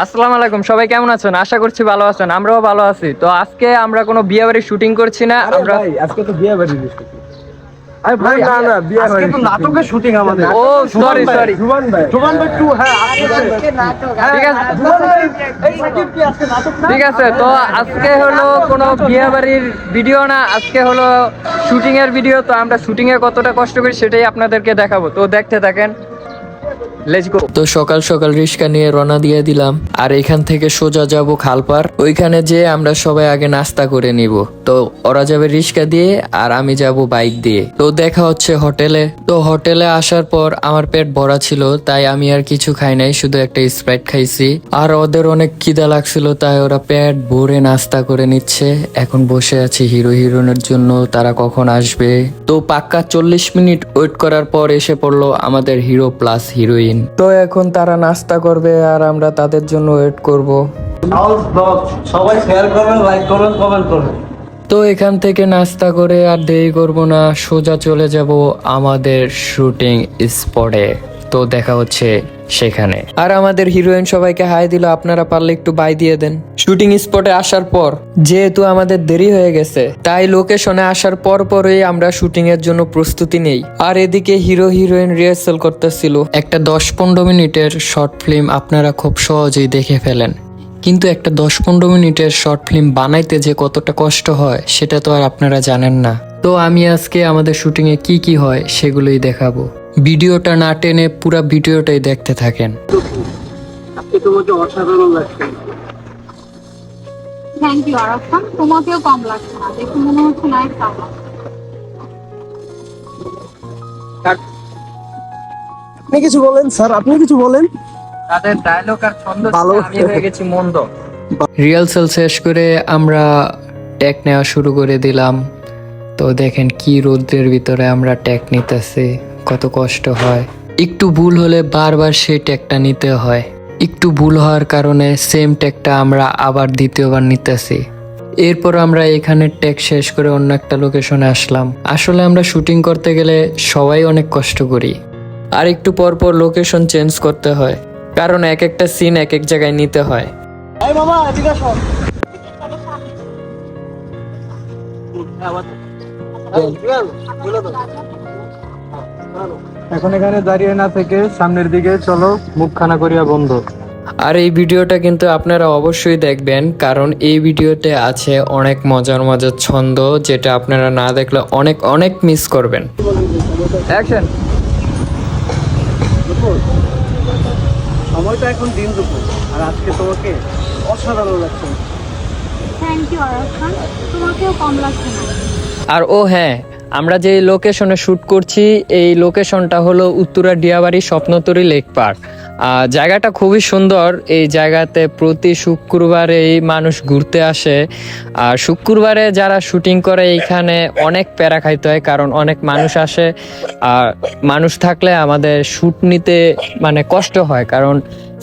আসসালামু আলাইকুম, সবাই কেমন আছেন? আশা করছি ভালো আছেন, আমরাও ভালো আছি। তো আজকে আমরা কোনো বিয়ে বাড়ির শুটিং করছি না, আমরা আজকে তো বিয়ে বাড়ি আরে ভাই না বিয়ে আজকে তো নাটকের শুটিং আমাদের। ও সরি জুবান ভাই 2 হ্যাঁ আজকে নাটক। ঠিক আছে জুবান ভাই এই সাকিব কি আজকে নাটক না? ঠিক আছে। তো আজকে হলো কোনো বিয়ে বাড়ির ভিডিও না, আজকে হলো শুটিং এর ভিডিও। তো আমরা শুটিং এ কতটা কষ্ট করি সেটাই আপনাদেরকে দেখাবো, তো দেখতে থাকেন। Let's go. তো সকাল সকাল রিক্সা নিয়ে রওনা দিয়ে দিলাম, আর এখান থেকে সোজা যাব খালপার। ওইখানে যে আমরা সবাই আগে নাস্তা করে নিব। তো ওরা যাবে রিক্সা দিয়ে আর আমি যাব বাইক দিয়ে। তো দেখা হচ্ছে হোটেলে। তো হোটেলে আসার পর আমার পেট ভরা ছিল, তাই আমি আর কিছু খাই নাই, শুধু একটা স্প্রাইট খাইছি। আর ওদের অনেক খিদা লাগছিল, তাই ওরা পেট ভরে নাস্তা করে নিচ্ছে। এখন বসে আছি হিরো হিরোইনের জন্য, তারা কখন আসবে। তো পাক্কা 40 মিনিট ওয়েট করার পর এসে পড়লো আমাদের হিরো প্লাস হিরোইন। তো এখন তারা নাস্তা করবে আর আমরা তাদের জন্য ওয়েট করব। সবাই শেয়ার করবেন, লাইক করবেন, কমেন্ট করবেন। তো এখান থেকে নাস্তা করে আর দেরি করব না, সোজা চলে যাব আমাদের শুটিং স্পটে। তো দেখা হচ্ছে সেখানে। আর আমাদের হিরোইন সবাইকে হাই দিল, আপনারা পারলে একটু বাই দিয়ে দেন। শুটিং স্পটে আসার পর যেহেতু আমাদের দেরি হয়ে গেছে, তাই লোকেশনে আসার পরই আমরা শুটিং এর জন্য প্রস্তুতি নেই। আর এদিকে হিরো হিরোইন রিহার্সাল করতেছিল। একটা 10-15 মিনিটের শর্ট ফিল্ম আপনারা খুব সহজেই দেখে ফেলেন, কিন্তু একটা 10-15 মিনিটের শর্ট ফিল্ম বানাইতে যে কতটা কষ্ট হয় সেটা তো আর আপনারা জানেন না। তো আমি আজকে আমাদের শুটিং এ কি কি হয় সেগুলোই দেখাবো। ভিডিওটা না টেনে পুরো ভিডিওটাই দেখতে থাকেন। আজকে তোমাকে অসাধারণ লাগছে। থ্যাংক ইউ আরাফান, তোমাকেও কম লাগছে না, দেখে মনে হচ্ছে নাইস কামলা। আপনি কিছু বলেন স্যার, আপনি কিছু বলেন। তাদের ডায়লগ আর ছন্দ ভালো। আমি হয়ে গেছি মন্দ। রিহার্সাল শেষ করে আমরা টেক নেওয়া শুরু করে দিলাম। তো দেখেন কি রোদ্রের ভিতরে আমরা টেক নিতেছি, কত কষ্ট হয়। একটু ভুল হলে বারবার সেই টেকটা নিতে হয়। একটু ভুল হওয়ার কারণে সেম টেকটা আমরা আবার দ্বিতীয়বার নিতেছি। এরপর আমরা এখানে টেক শেষ করে অন্য একটা লোকেশনে আসলাম। আসলে আমরা শুটিং করতে গেলে সবাই অনেক কষ্ট করি, আর একটু পর পর লোকেশন চেঞ্জ করতে হয়, কারণ এক একটা সিন এক এক জায়গায় নিতে হয়। এই মামা এদিকে আসো। এখন এখানে দাঁড়িয়ে না থেকে সামনের দিকে চলো, মুখখানা করিয়া বন্ধ। আর এই ভিডিওটা কিন্তু আপনারা অবশ্যই দেখবেন, কারণ এই ভিডিওতে আছে অনেক মজার মজার ছন্দ, যেটা আপনারা না দেখলে অনেক অনেক মিস করবেন। অ্যাকশন। সময়টা এখন দিন দুপুর, আর আজকে তোমাকে অসাধারণ লাগছে। থ্যাংক ইউ আরাফান, তোমাকেও কম লাগছে না। আর ও হ্যাঁ, আমরা যে লোকেশনে শ্যুট করছি এই লোকেশনটা হলো উত্তরা ডিয়াবাড়ি স্বপ্নতরী লেক পার্ক। জায়গাটা খুবই সুন্দর। এই জায়গাতে প্রতি শুক্রবারেই মানুষ ঘুরতে আসে। আর শুক্রবারে যারা শুটিং করে এইখানে অনেক প্যারা খাইতে হয়, কারণ অনেক মানুষ আসে। আর মানুষ থাকলে আমাদের শ্যুট নিতে মানে কষ্ট হয়, কারণ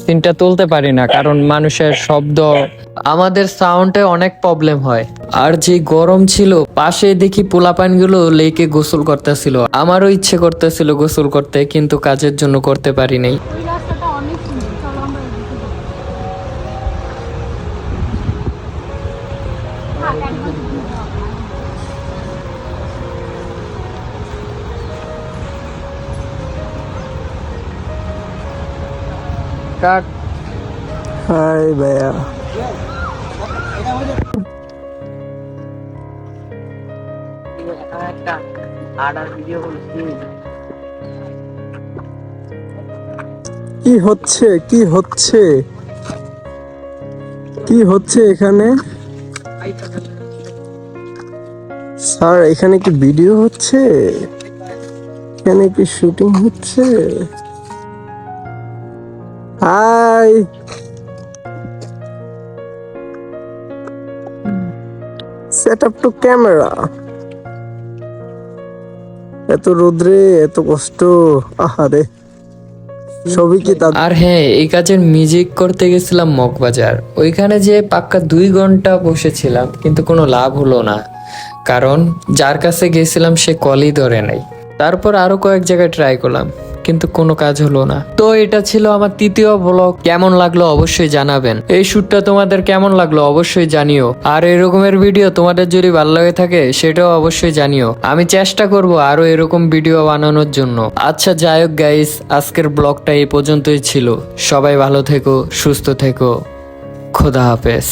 সিনটা তুলতে পারি না, কারণ মানুষের শব্দ, আমাদের সাউন্ডে অনেক প্রবলেম হয়। আর যে গরম ছিল, পাশে দেখি পোলাপানগুলো লেকে গোসল করতেছিল। আমারও ইচ্ছে করতেছিল গোসল করতে, কিন্তু কাজের জন্য করতে পারি নাই। ওই রাস্তাটা অনেক সুন্দর, চলো আমরা এদিকে যাই। থাক, একবার দিকে যাও। কাট। হাই ভাইয়া। কি হচ্ছে কি হচ্ছে কি হচ্ছে এখানে? স্যার এখানে কি ভিডিও হচ্ছে? এখানে কি শুটিং হচ্ছে? Hi, set up to camera. এত রোদ্রে এত কষ্ট, আহারে। ছবি কি আর হ্যাঁ, এই কাজের মিউজিক করতে গেছিলাম মগবাজার। ওইখানে যে পাক্কা 2 ঘন্টা বসেছিলাম, কিন্তু কোনো লাভ হলো না, কারণ যার কাছে গেছিলাম সে কলই ধরে নাই। তারপর আরো কয়েক জায়গায় ট্রাই করলাম, কিন্তু কোনো কাজ হলো না। তো এটা ছিল আমার তৃতীয় ব্লগ। কেমন লাগলো অবশ্যই জানাবেন। এই শ্যুটটা তোমাদের কেমন লাগলো অবশ্যই জানিও। আর এরকমের ভিডিও তোমাদের যদি ভালো লাগে থাকে সেটাও অবশ্যই জানিও। আমি চেষ্টা করব আরো এরকম ভিডিও বানানোর জন্য। আচ্ছা যাই হোক গাইস, আজকের ব্লগটা এই পর্যন্তই ছিল। সবাই ভালো থেকো, সুস্থ থেকো, খোদা হাফেজ।